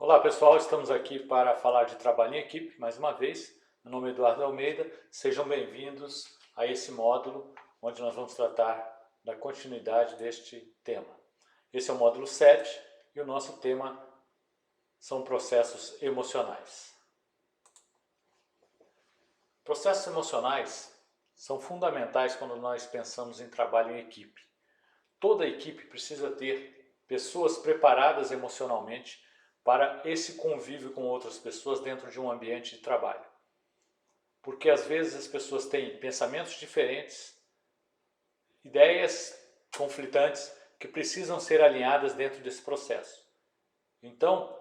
Olá pessoal, estamos aqui para falar de trabalho em equipe mais uma vez. Meu nome é Eduardo Almeida, sejam bem-vindos a esse módulo onde nós vamos tratar da continuidade deste tema. Esse é o módulo 7 e o nosso tema são processos emocionais. Processos emocionais são fundamentais quando nós pensamos em trabalho em equipe. Toda equipe precisa ter pessoas preparadas emocionalmente para esse convívio com outras pessoas dentro de um ambiente de trabalho. Porque às vezes as pessoas têm pensamentos diferentes, ideias conflitantes que precisam ser alinhadas dentro desse processo. Então,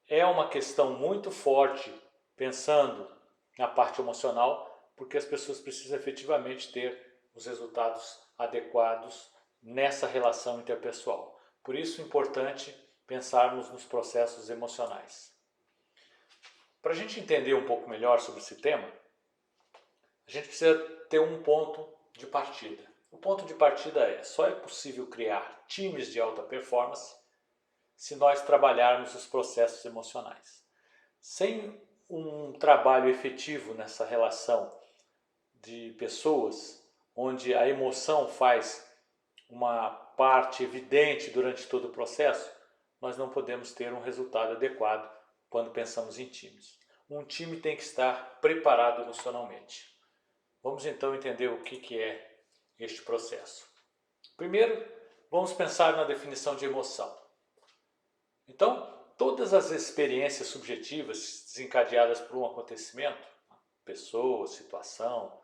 é uma questão muito forte pensando na parte emocional, porque as pessoas precisam efetivamente ter os resultados adequados nessa relação interpessoal. Por isso é importante pensarmos nos processos emocionais. Para a gente entender um pouco melhor sobre esse tema, a gente precisa ter um ponto de partida. O ponto de partida só é possível criar times de alta performance se nós trabalharmos os processos emocionais. Sem um trabalho efetivo nessa relação de pessoas, onde a emoção faz uma parte evidente durante todo o processo, nós não podemos ter um resultado adequado quando pensamos em times. Um time tem que estar preparado emocionalmente. Vamos então entender o que é este processo. Primeiro, vamos pensar na definição de emoção. Então, todas as experiências subjetivas desencadeadas por um acontecimento, pessoa, situação,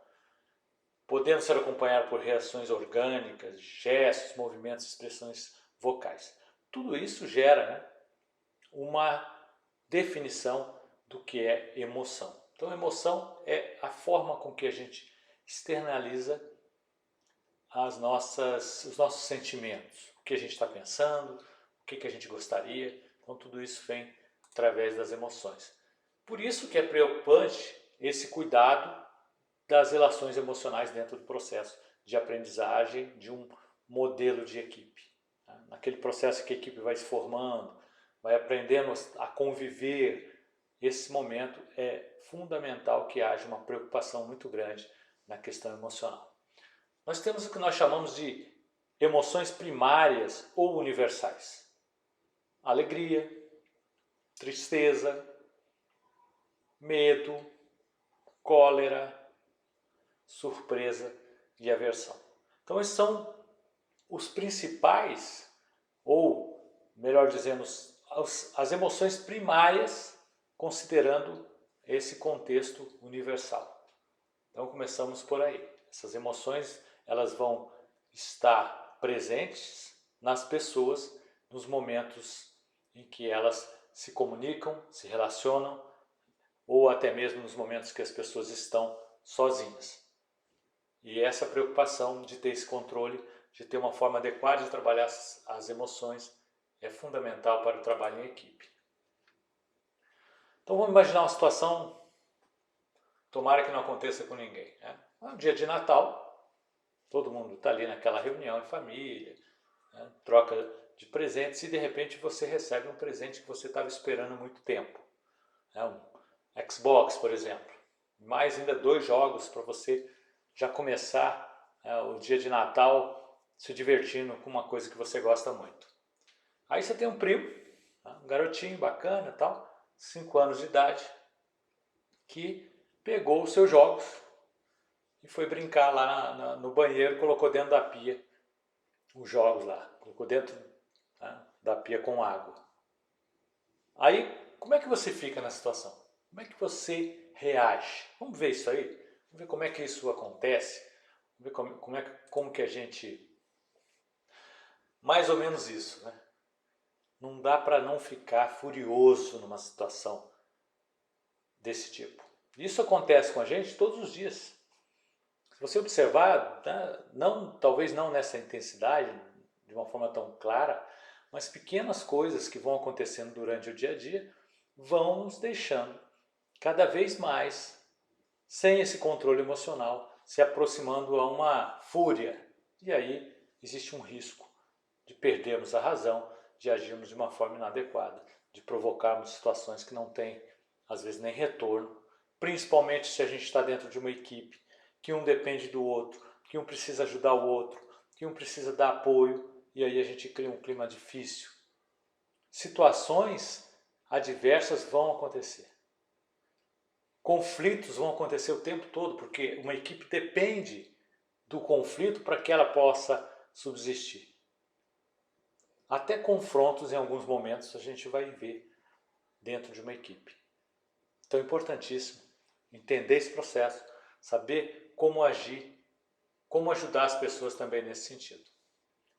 podendo ser acompanhadas por reações orgânicas, gestos, movimentos, expressões vocais. Tudo isso gera uma definição do que é emoção. Então, emoção é a forma com que a gente externaliza os nossos sentimentos, o que a gente está pensando, o que a gente gostaria. Então, tudo isso vem através das emoções. Por isso que é preocupante esse cuidado das relações emocionais dentro do processo de aprendizagem de um modelo de equipe. Naquele processo que a equipe vai se formando, vai aprendendo a conviver, esse momento é fundamental que haja uma preocupação muito grande na questão emocional. Nós temos o que nós chamamos de emoções primárias ou universais. Alegria, tristeza, medo, cólera, surpresa e aversão. Então esses são os principais, ou melhor dizendo, as emoções primárias, considerando esse contexto universal. Então começamos por aí. Essas emoções elas vão estar presentes nas pessoas nos momentos em que elas se comunicam, se relacionam, ou até mesmo nos momentos que as pessoas estão sozinhas. E essa preocupação de ter esse controle, de ter uma forma adequada de trabalhar as emoções, é fundamental para o trabalho em equipe. Então vamos imaginar uma situação, tomara que não aconteça com ninguém. É um dia de Natal, todo mundo está ali naquela reunião em família, troca de presentes e de repente você recebe um presente que você estava esperando há muito tempo. Um Xbox, por exemplo. Mais ainda 2 jogos para você já começar o dia de Natal se divertindo com uma coisa que você gosta muito. Aí você tem um primo, um garotinho bacana, 5 anos de idade, que pegou os seus jogos e foi brincar lá no banheiro, colocou dentro da pia os jogos lá, colocou dentro da pia com água. Aí, como é que você fica na situação? Como é que você reage? Vamos ver isso aí? Vamos ver como é que isso acontece? Vamos ver como que a gente... Mais ou menos isso, né? Não dá para não ficar furioso numa situação desse tipo. Isso acontece com a gente todos os dias. Se você observar, talvez não nessa intensidade, de uma forma tão clara, mas pequenas coisas que vão acontecendo durante o dia a dia vão nos deixando cada vez mais sem esse controle emocional, se aproximando a uma fúria. E aí existe um risco de perdermos a razão, de agirmos de uma forma inadequada de provocarmos situações que não têm, às vezes, nem retorno, principalmente se a gente está dentro de uma equipe, que um depende do outro, que um precisa ajudar o outro, que um precisa dar apoio, e aí a gente cria um clima difícil. Situações adversas vão acontecer. Conflitos vão acontecer o tempo todo, porque uma equipe depende do conflito para que ela possa subsistir. Até confrontos em alguns momentos a gente vai ver dentro de uma equipe. Então é importantíssimo entender esse processo, saber como agir, como ajudar as pessoas também nesse sentido.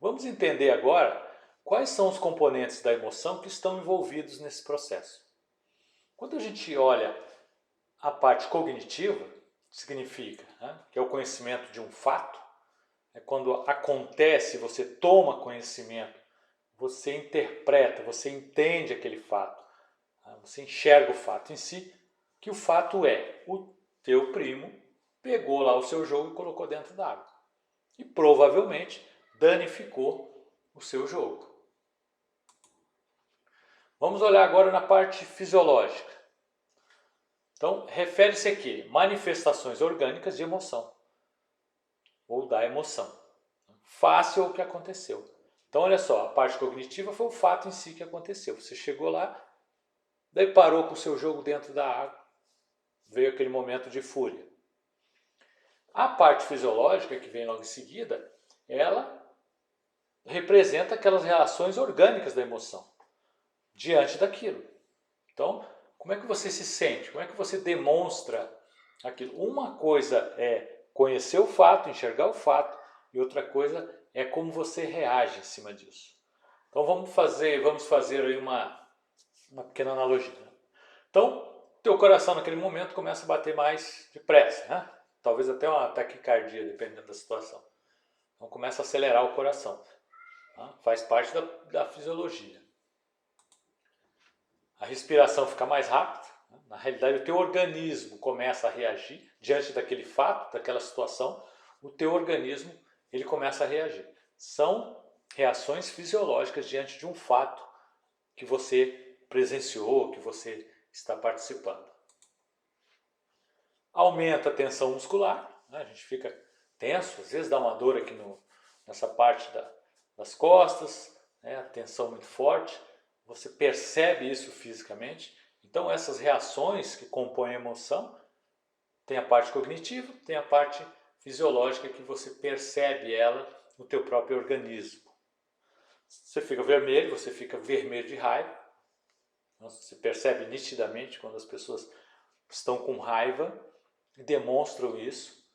Vamos entender agora quais são os componentes da emoção que estão envolvidos nesse processo. Quando a gente olha a parte cognitiva, significa, que é o conhecimento de um fato, é quando acontece, você toma conhecimento, você interpreta, você entende aquele fato, você enxerga o fato em si, que o fato é, o teu primo pegou lá o seu jogo e colocou dentro d'água. E provavelmente danificou o seu jogo. Vamos olhar agora na parte fisiológica. Então, refere-se aqui manifestações orgânicas de emoção, ou da emoção. Face ao que aconteceu. Então, olha só, a parte cognitiva foi o fato em si que aconteceu. Você chegou lá, daí parou com o seu jogo dentro da água, veio aquele momento de fúria. A parte fisiológica, que vem logo em seguida, ela representa aquelas reações orgânicas da emoção diante daquilo. Então, como é que você se sente? Como é que você demonstra aquilo? Uma coisa é conhecer o fato, enxergar o fato, e outra coisa é como você reage em cima disso. Então vamos fazer aí uma pequena analogia. Então, teu coração naquele momento começa a bater mais depressa, né? Talvez até uma taquicardia, dependendo da situação. Então começa a acelerar o coração. Faz parte da fisiologia. A respiração fica mais rápida. Na realidade, o teu organismo começa a reagir diante daquele fato, daquela situação. O teu organismo ele começa a reagir. São reações fisiológicas diante de um fato que você presenciou, que você está participando. Aumenta a tensão muscular, né? A gente fica tenso, às vezes dá uma dor aqui nessa parte das costas, né? A tensão muito forte. Você percebe isso fisicamente. Então essas reações que compõem a emoção, tem a parte cognitiva, tem a parte fisiológica que você percebe ela no teu próprio organismo. Você fica vermelho de raiva. Você percebe nitidamente quando as pessoas estão com raiva e demonstram isso.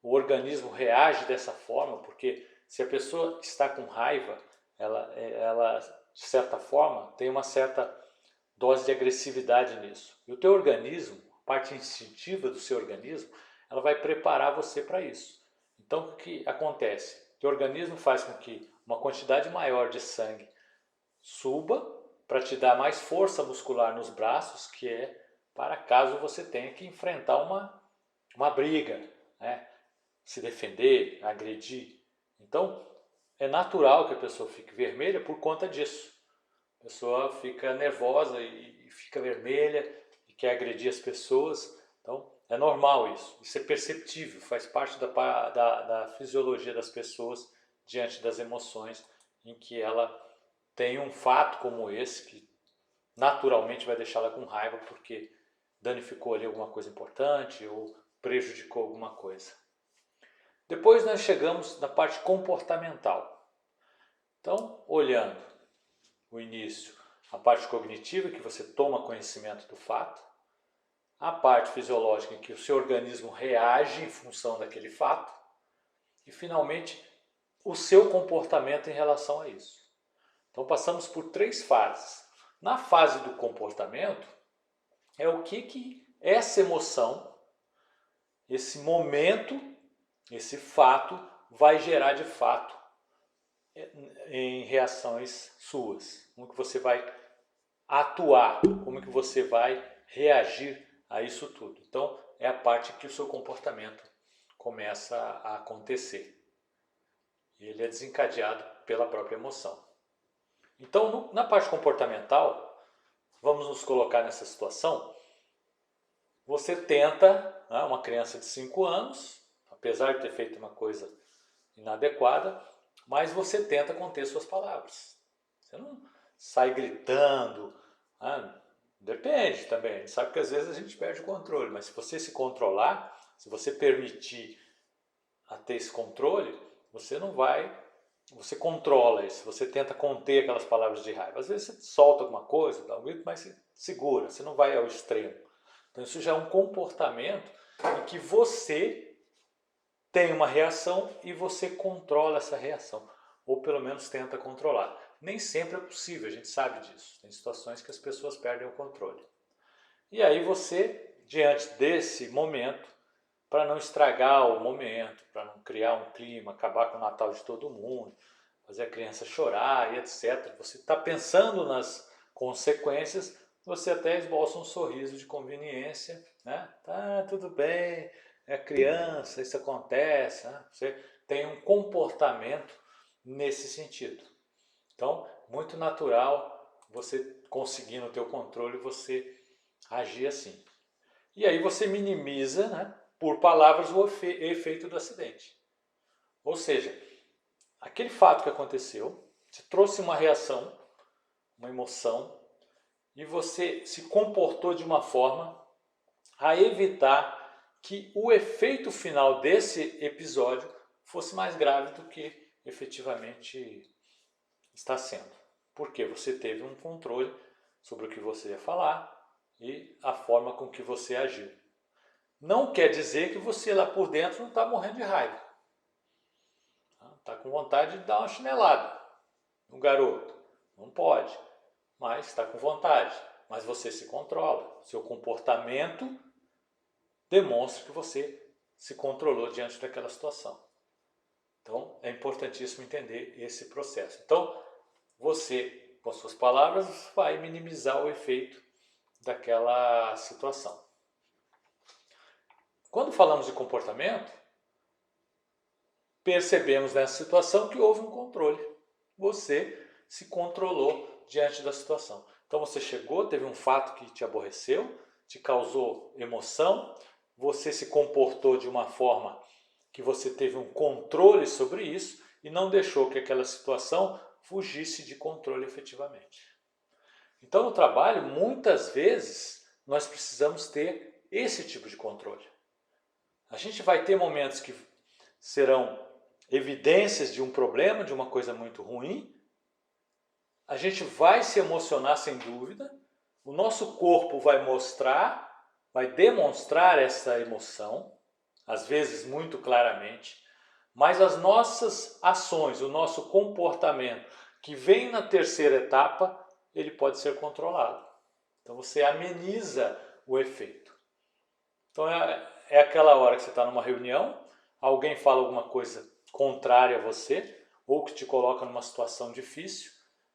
O organismo reage dessa forma, porque se a pessoa está com raiva, ela de certa forma tem uma certa dose de agressividade nisso. E o teu organismo, a parte instintiva do seu organismo, ela vai preparar você para isso. Então o que acontece? O teu organismo faz com que uma quantidade maior de sangue suba para te dar mais força muscular nos braços, que é para caso você tenha que enfrentar uma briga, né? Se defender, agredir. Então é natural que a pessoa fique vermelha por conta disso. A pessoa fica nervosa e fica vermelha e quer agredir as pessoas. Então é normal isso. Isso é perceptível, faz parte da fisiologia das pessoas diante das emoções em que ela tem um fato como esse que naturalmente vai deixá-la com raiva porque danificou ali alguma coisa importante ou prejudicou alguma coisa. Depois nós chegamos na parte comportamental. Então, olhando o início, a parte cognitiva, que você toma conhecimento do fato, a parte fisiológica, em que o seu organismo reage em função daquele fato, e finalmente o seu comportamento em relação a isso. Então passamos por 3 fases. Na fase do comportamento, é o que essa emoção, esse momento, esse fato vai gerar de fato em reações suas. Como que você vai atuar, como que você vai reagir a isso tudo. Então é a parte que o seu comportamento começa a acontecer. Ele é desencadeado pela própria emoção. Então na parte comportamental, vamos nos colocar nessa situação. Você tenta, né, uma criança de 5 anos, apesar de ter feito uma coisa inadequada, mas você tenta conter suas palavras. Você não sai gritando. Depende também. A gente sabe que às vezes a gente perde o controle, mas se você se controlar, se você permitir a ter esse controle, você não vai, você controla isso, você tenta conter aquelas palavras de raiva. Às vezes você solta alguma coisa, dá um grito, mas você segura, você não vai ao extremo. Então isso já é um comportamento em que você tem uma reação e você controla essa reação, ou pelo menos tenta controlar. Nem sempre é possível, a gente sabe disso. Tem situações que as pessoas perdem o controle. E aí você, diante desse momento, para não estragar o momento, para não criar um clima, acabar com o Natal de todo mundo, fazer a criança chorar e etc. Você está pensando nas consequências, você até esboça um sorriso de conveniência, né? Tá, tudo bem, é criança, isso acontece, né? Você tem um comportamento nesse sentido. Então, muito natural você conseguindo o teu controle, você agir assim. E aí você minimiza, né, por palavras o efeito do acidente. Ou seja, aquele fato que aconteceu, te trouxe uma reação, uma emoção, e você se comportou de uma forma a evitar que o efeito final desse episódio fosse mais grave do que efetivamente está sendo. Porque você teve um controle sobre o que você ia falar e a forma com que você agiu. Não quer dizer que você lá por dentro não está morrendo de raiva. Está com vontade de dar uma chinelada no garoto. Não pode, mas está com vontade. Mas você se controla. Seu comportamento demonstra que você se controlou diante daquela situação. Então, é importantíssimo entender esse processo. Então, você, com suas palavras, vai minimizar o efeito daquela situação. Quando falamos de comportamento, percebemos nessa situação que houve um controle. Você se controlou diante da situação. Então você chegou, teve um fato que te aborreceu, te causou emoção, você se comportou de uma forma que você teve um controle sobre isso e não deixou que aquela situação fugisse de controle efetivamente. Então no trabalho, muitas vezes, nós precisamos ter esse tipo de controle. A gente vai ter momentos que serão evidências de um problema, de uma coisa muito ruim. A gente vai se emocionar sem dúvida. O nosso corpo vai mostrar, vai demonstrar essa emoção, às vezes muito claramente. Mas as nossas ações, o nosso comportamento, que vem na terceira etapa, ele pode ser controlado. Então você ameniza o efeito. Então é aquela hora que você está numa reunião, alguém fala alguma coisa contrária a você, ou que te coloca numa situação difícil,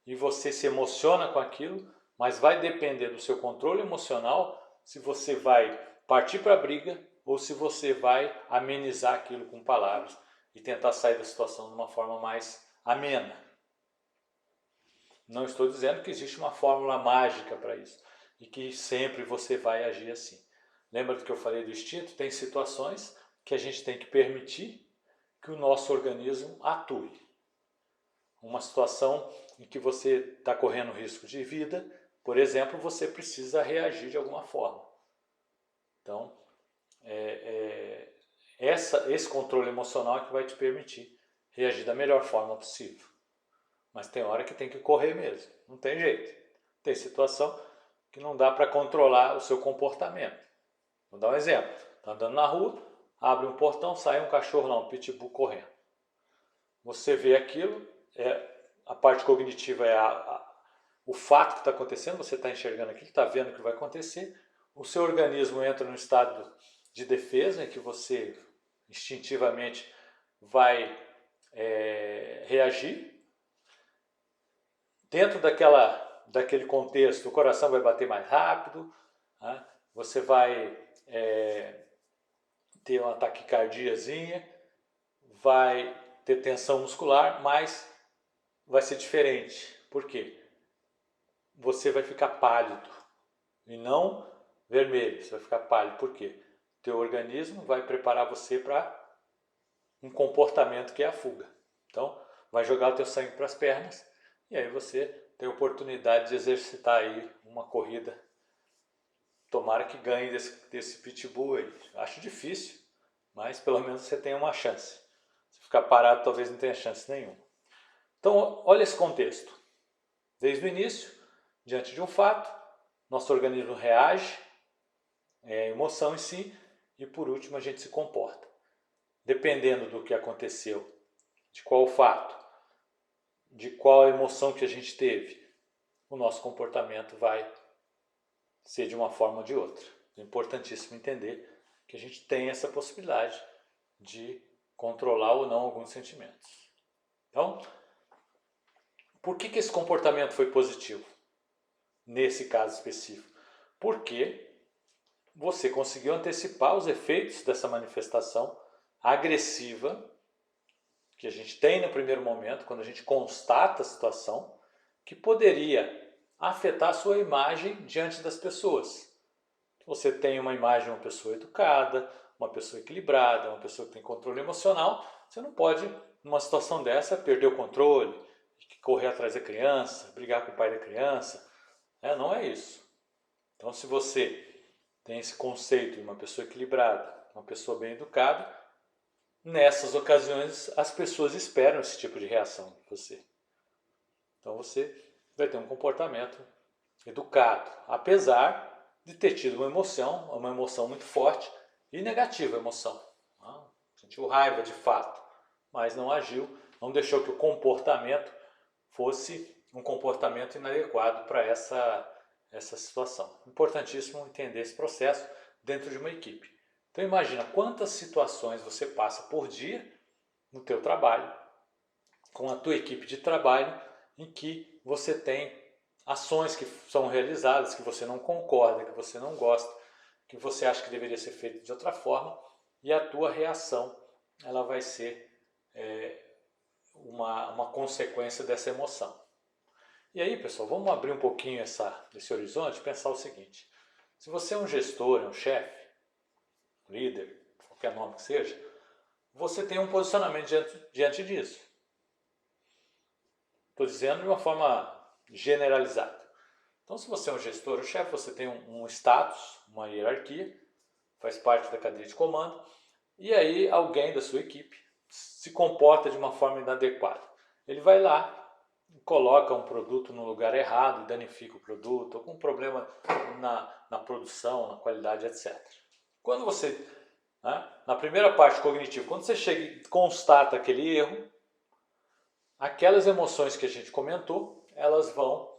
e você se emociona com aquilo, mas vai depender do seu controle emocional se você vai partir para a briga ou se você vai amenizar aquilo com palavras e tentar sair da situação de uma forma mais amena. Não estou dizendo que existe uma fórmula mágica para isso e que sempre você vai agir assim. Lembra do que eu falei do instinto? Tem situações que a gente tem que permitir que o nosso organismo atue. Uma situação em que você está correndo risco de vida, por exemplo, você precisa reagir de alguma forma. Então, esse controle emocional é que vai te permitir reagir da melhor forma possível. Mas tem hora que tem que correr mesmo, não tem jeito. Tem situação que não dá para controlar o seu comportamento. Vou dar um exemplo. Está andando na rua, abre um portão, sai um cachorro lá, um pitbull correndo. Você vê aquilo, a parte cognitiva é o fato que está acontecendo, você está enxergando aquilo, está vendo o que vai acontecer. O seu organismo entra num estado de defesa, em que você instintivamente vai reagir. Dentro daquele contexto, o coração vai bater mais rápido, né? Você vai ter uma taquicardiazinha, vai ter tensão muscular, mas vai ser diferente. Por quê? você vai ficar pálido e não vermelho, você vai ficar pálido. Por quê? Teu organismo vai preparar você para um comportamento que é a fuga. Então, vai jogar o teu sangue para as pernas e aí você tem a oportunidade de exercitar aí uma corrida. Tomara que ganhe desse pitbull aí. Acho difícil, mas pelo menos você tem uma chance. Se ficar parado, talvez não tenha chance nenhuma. Então, olha esse contexto. Desde o início, diante de um fato, nosso organismo reage, é a emoção em si, e por último a gente se comporta. Dependendo do que aconteceu, de qual fato, de qual emoção que a gente teve, o nosso comportamento vai ser de uma forma ou de outra. É importantíssimo entender que a gente tem essa possibilidade de controlar ou não alguns sentimentos. Então, por que esse comportamento foi positivo? Nesse caso específico. Porque você conseguiu antecipar os efeitos dessa manifestação agressiva que a gente tem no primeiro momento, quando a gente constata a situação, que poderia afetar a sua imagem diante das pessoas. Você tem uma imagem de uma pessoa educada, uma pessoa equilibrada, uma pessoa que tem controle emocional, você não pode, numa situação dessa, perder o controle, correr atrás da criança, brigar com o pai da criança. Não é isso. Então, se você tem esse conceito de uma pessoa equilibrada, uma pessoa bem educada, nessas ocasiões as pessoas esperam esse tipo de reação de você. Então você vai ter um comportamento educado, apesar de ter tido uma emoção muito forte e negativa emoção. Sentiu raiva de fato, mas não agiu, não deixou que o comportamento fosse um comportamento inadequado para essa situação. Importantíssimo entender esse processo dentro de uma equipe. Então imagina quantas situações você passa por dia no teu trabalho, com a tua equipe de trabalho, em que você tem ações que são realizadas, que você não concorda, que você não gosta, que você acha que deveria ser feito de outra forma, e a tua reação ela vai ser uma consequência dessa emoção. E aí, pessoal, vamos abrir um pouquinho esse horizonte e pensar o seguinte. Se você é um gestor, é um chefe, líder, qualquer nome que seja, você tem um posicionamento diante disso. Estou dizendo de uma forma generalizada. Então, se você é um gestor, um chefe, você tem um status, uma hierarquia, faz parte da cadeia de comando, e aí alguém da sua equipe se comporta de uma forma inadequada. Ele vai lá, coloca um produto no lugar errado, danifica o produto, algum problema na produção, na qualidade, etc. Quando você, na primeira parte cognitiva, quando você chega e constata aquele erro, aquelas emoções que a gente comentou, elas vão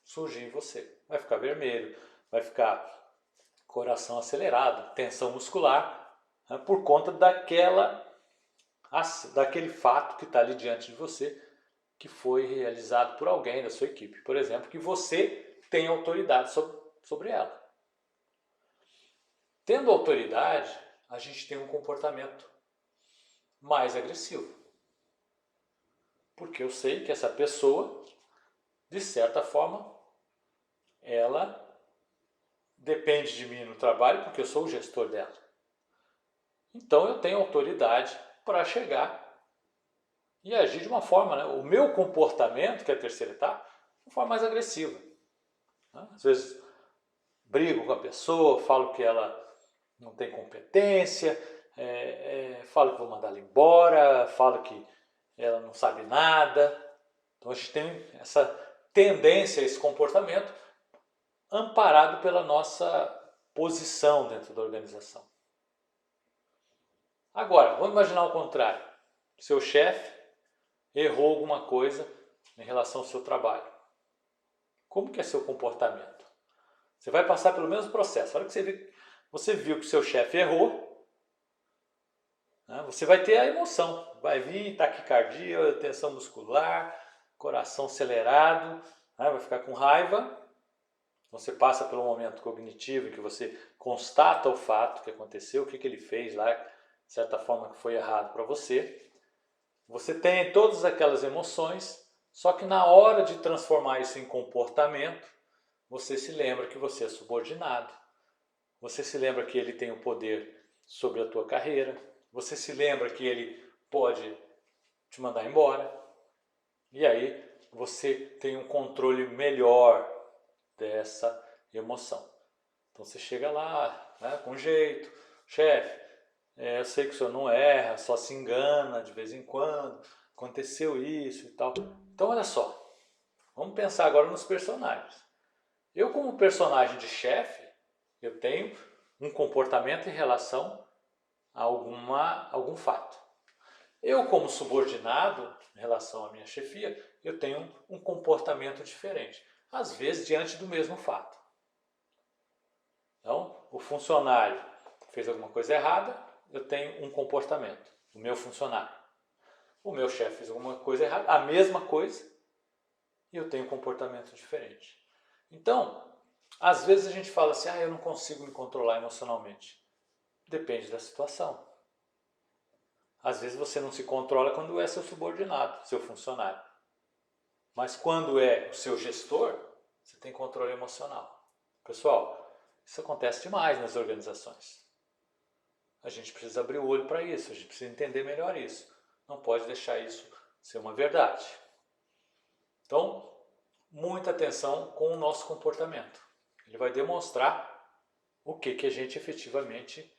surgir em você. Vai ficar vermelho, vai ficar coração acelerado, tensão muscular, por conta daquele fato que está ali diante de você, que foi realizado por alguém da sua equipe, por exemplo, que você tem autoridade sobre ela. Tendo autoridade, a gente tem um comportamento mais agressivo. Porque eu sei que essa pessoa, de certa forma, ela depende de mim no trabalho, porque eu sou o gestor dela. Então eu tenho autoridade para chegar e agir de uma forma, o meu comportamento, que é a terceira etapa, de uma forma mais agressiva. Às vezes brigo com a pessoa, falo que ela não tem competência, falo que vou mandar ela embora, falo que ela não sabe nada. Então a gente tem essa tendência a esse comportamento amparado pela nossa posição dentro da organização. Agora, vamos imaginar o contrário. Seu chefe errou alguma coisa em relação ao seu trabalho. Como que é seu comportamento? Você vai passar pelo mesmo processo. A hora que você viu que o seu chefe errou, você vai ter a emoção. Vai vir taquicardia, tensão muscular, coração acelerado, vai ficar com raiva. Você passa pelo momento cognitivo em que você constata o fato que aconteceu, o que ele fez lá, de certa forma que foi errado para você. Você tem todas aquelas emoções, só que na hora de transformar isso em comportamento, você se lembra que você é subordinado, você se lembra que ele tem o poder sobre a tua carreira, você se lembra que ele pode te mandar embora, e aí você tem um controle melhor dessa emoção. Então você chega lá, né, com jeito, chefe, eu sei que o senhor não erra, só se engana de vez em quando, aconteceu isso e tal. Então olha só, vamos pensar agora nos personagens. Eu como personagem de chefe, eu tenho um comportamento em relação a algum fato. Eu como subordinado, em relação à minha chefia, eu tenho um comportamento diferente. Às vezes diante do mesmo fato. Então, o funcionário fez alguma coisa errada, eu tenho um comportamento, o meu funcionário. O meu chefe fez alguma coisa errada, a mesma coisa, e eu tenho um comportamento diferente. Então, às vezes a gente fala assim, eu não consigo me controlar emocionalmente. Depende da situação. Às vezes você não se controla quando é seu subordinado, seu funcionário. Mas quando é o seu gestor, você tem controle emocional. Pessoal, isso acontece demais nas organizações. A gente precisa abrir o olho para isso, a gente precisa entender melhor isso. Não pode deixar isso ser uma verdade. Então, muita atenção com o nosso comportamento. Ele vai demonstrar o que a gente efetivamente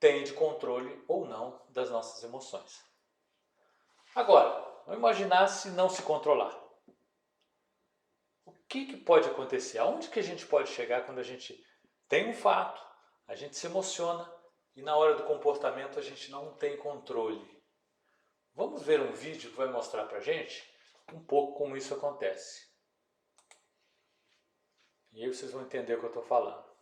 tem de controle ou não das nossas emoções. Agora, vamos imaginar se não se controlar. O que pode acontecer? Aonde que a gente pode chegar quando a gente tem um fato, a gente se emociona e na hora do comportamento a gente não tem controle? Vamos ver um vídeo que vai mostrar pra gente um pouco como isso acontece. E aí vocês vão entender o que eu estou falando.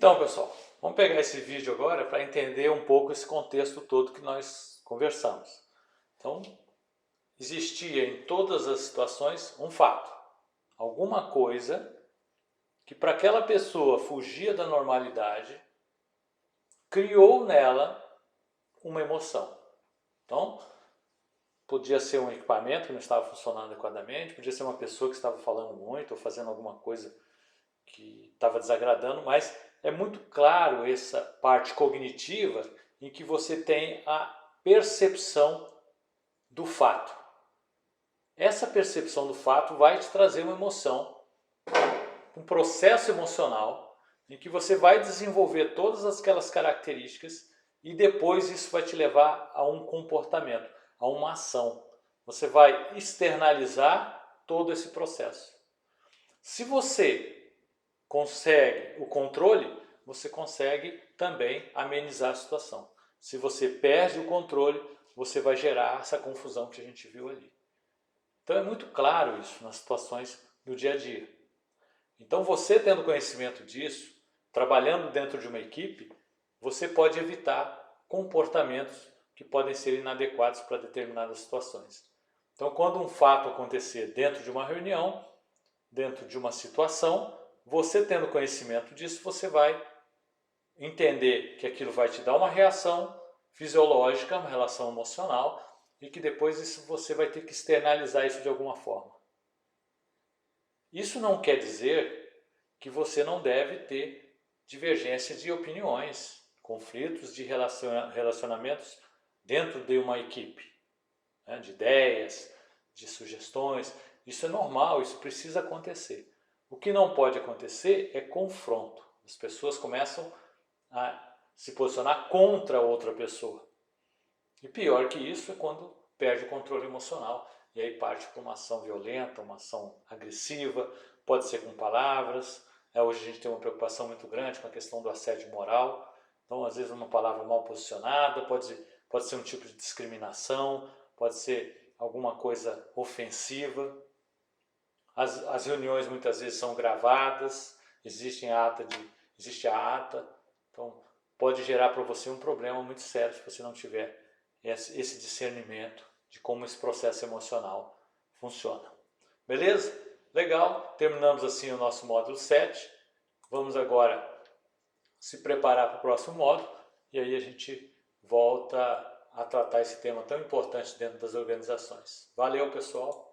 Então, pessoal, vamos pegar esse vídeo agora para entender um pouco esse contexto todo que nós conversamos. Então, existia em todas as situações um fato, alguma coisa que para aquela pessoa fugia da normalidade, criou nela uma emoção. Então, podia ser um equipamento que não estava funcionando adequadamente, podia ser uma pessoa que estava falando muito ou fazendo alguma coisa que estava desagradando, mas é muito claro essa parte cognitiva em que você tem a percepção do fato. Essa percepção do fato vai te trazer uma emoção, um processo emocional em que você vai desenvolver todas aquelas características e depois isso vai te levar a um comportamento, a uma ação. Você vai externalizar todo esse processo. Se você consegue o controle, você consegue também amenizar a situação. Se você perde o controle, você vai gerar essa confusão que a gente viu ali. Então é muito claro isso nas situações no dia a dia. Então você tendo conhecimento disso, trabalhando dentro de uma equipe, você pode evitar comportamentos que podem ser inadequados para determinadas situações. Então quando um fato acontecer dentro de uma reunião, dentro de uma situação, você tendo conhecimento disso, você vai entender que aquilo vai te dar uma reação fisiológica, uma relação emocional, e que depois isso você vai ter que externalizar isso de alguma forma. Isso não quer dizer que você não deve ter divergência de opiniões, conflitos de relacionamentos dentro de uma equipe, né, de ideias, de sugestões. Isso é normal, isso precisa acontecer. O que não pode acontecer é confronto. As pessoas começam a se posicionar contra outra pessoa. E pior que isso é quando perde o controle emocional e aí parte para uma ação violenta, uma ação agressiva, pode ser com palavras. Hoje a gente tem uma preocupação muito grande com a questão do assédio moral. Então, às vezes, uma palavra mal posicionada pode ser um tipo de discriminação, pode ser alguma coisa ofensiva. As reuniões muitas vezes são gravadas, existe a ata, então pode gerar para você um problema muito sério se você não tiver esse discernimento de como esse processo emocional funciona. Beleza? Legal, terminamos assim o nosso módulo 7. Vamos agora se preparar para o próximo módulo e aí a gente volta a tratar esse tema tão importante dentro das organizações. Valeu, pessoal!